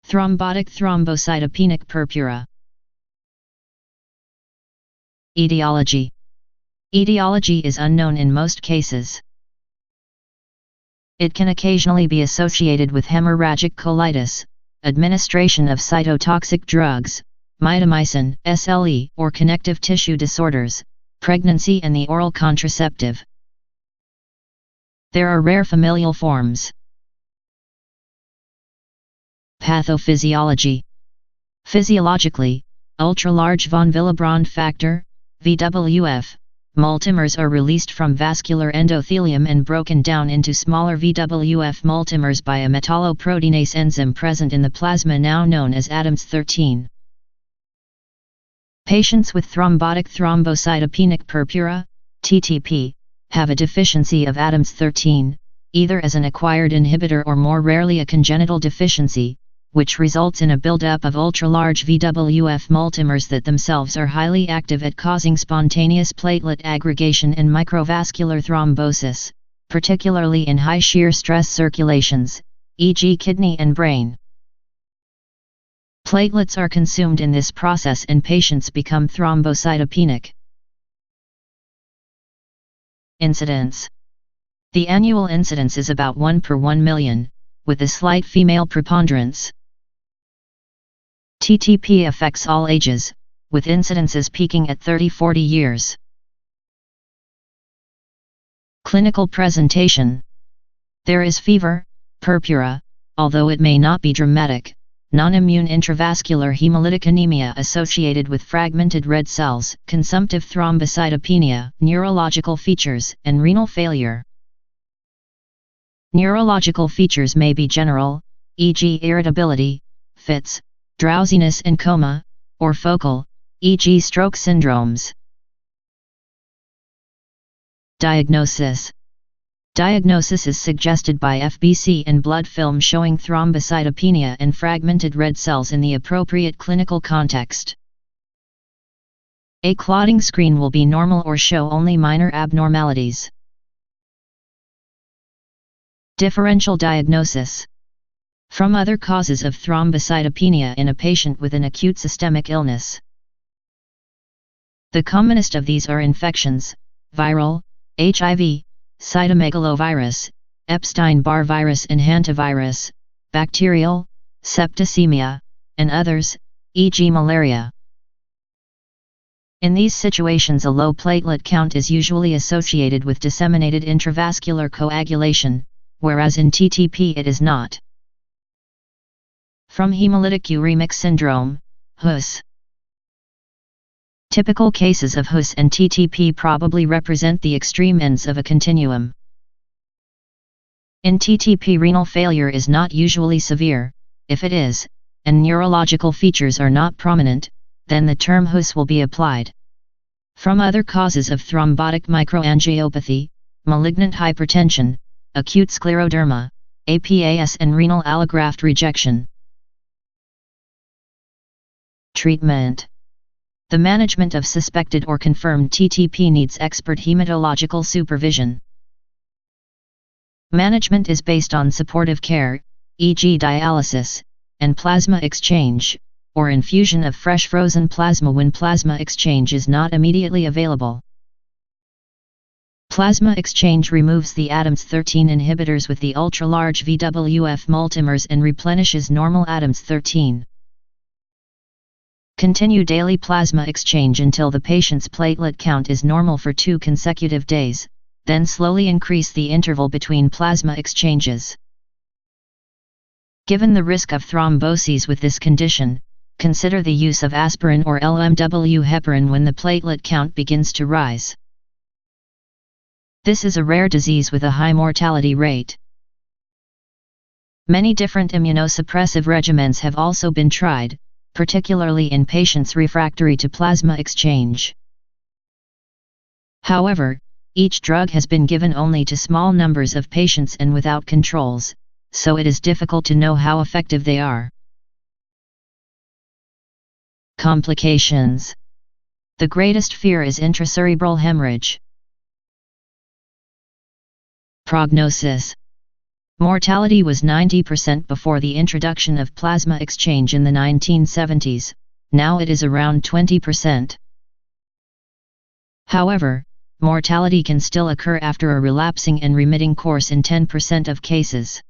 Thrombotic thrombocytopenic purpura. Etiology. Etiology is unknown in most cases. It can occasionally be associated with hemorrhagic colitis, administration of cytotoxic drugs, mitomycin, SLE, or connective tissue disorders, pregnancy and the oral contraceptive. There are rare familial forms. Pathophysiology. Physiologically, ultra-large von Willebrand factor, VWF, multimers are released from vascular endothelium and broken down into smaller VWF multimers by a metalloproteinase enzyme present in the plasma now known as Adams 13. Patients with thrombotic thrombocytopenic purpura, TTP, have a deficiency of Adams 13, either as an acquired inhibitor or more rarely a congenital deficiency, which results in a buildup of ultra-large VWF multimers that themselves are highly active at causing spontaneous platelet aggregation and microvascular thrombosis, particularly in high shear stress circulations, e.g. kidney and brain. Platelets are consumed in this process and patients become thrombocytopenic. Incidence. The annual incidence is about 1 per 1 million, with a slight female preponderance. TTP affects all ages, with incidences peaking at 30-40 years. Clinical presentation. There is fever, purpura, although it may not be dramatic, non-immune intravascular hemolytic anemia associated with fragmented red cells, consumptive thrombocytopenia, neurological features, and renal failure. Neurological features may be general, e.g. irritability, fits, drowsiness and coma, or focal, e.g. stroke syndromes. Diagnosis. Diagnosis is suggested by FBC and blood film showing thrombocytopenia and fragmented red cells in the appropriate clinical context. A clotting screen will be normal or show only minor abnormalities. Differential diagnosis. From other causes of thrombocytopenia in a patient with an acute systemic illness. The commonest of these are infections, viral, HIV, cytomegalovirus, Epstein-Barr virus and hantavirus, bacterial, septicemia, and others, e.g. malaria. In these situations a low platelet count is usually associated with disseminated intravascular coagulation, whereas in TTP it is not. From hemolytic uremic syndrome, HUS. Typical cases of HUS and TTP probably represent the extreme ends of a continuum. In TTP renal failure is not usually severe, if it is, and neurological features are not prominent, then the term HUS will be applied. From other causes of thrombotic microangiopathy, malignant hypertension, acute scleroderma, APAS and renal allograft rejection. Treatment. The management of suspected or confirmed TTP needs expert hematological supervision. Management is based on supportive care, e.g. dialysis, and plasma exchange, or infusion of fresh frozen plasma when plasma exchange is not immediately available. Plasma exchange removes the Adams 13 inhibitors with the ultra-large VWF multimers and replenishes normal Adams 13. Continue daily plasma exchange until the patient's platelet count is normal for 2 consecutive days, then slowly increase the interval between plasma exchanges. Given the risk of thromboses with this condition, consider the use of aspirin or LMW heparin when the platelet count begins to rise. This is a rare disease with a high mortality rate. Many different immunosuppressive regimens have also been tried, particularly in patients refractory to plasma exchange. However, each drug has been given only to small numbers of patients and without controls, so it is difficult to know how effective they are. Complications. The greatest fear is intracerebral hemorrhage. Prognosis. Mortality was 90% before the introduction of plasma exchange in the 1970s, now it is around 20%. However, mortality can still occur after a relapsing and remitting course in 10% of cases.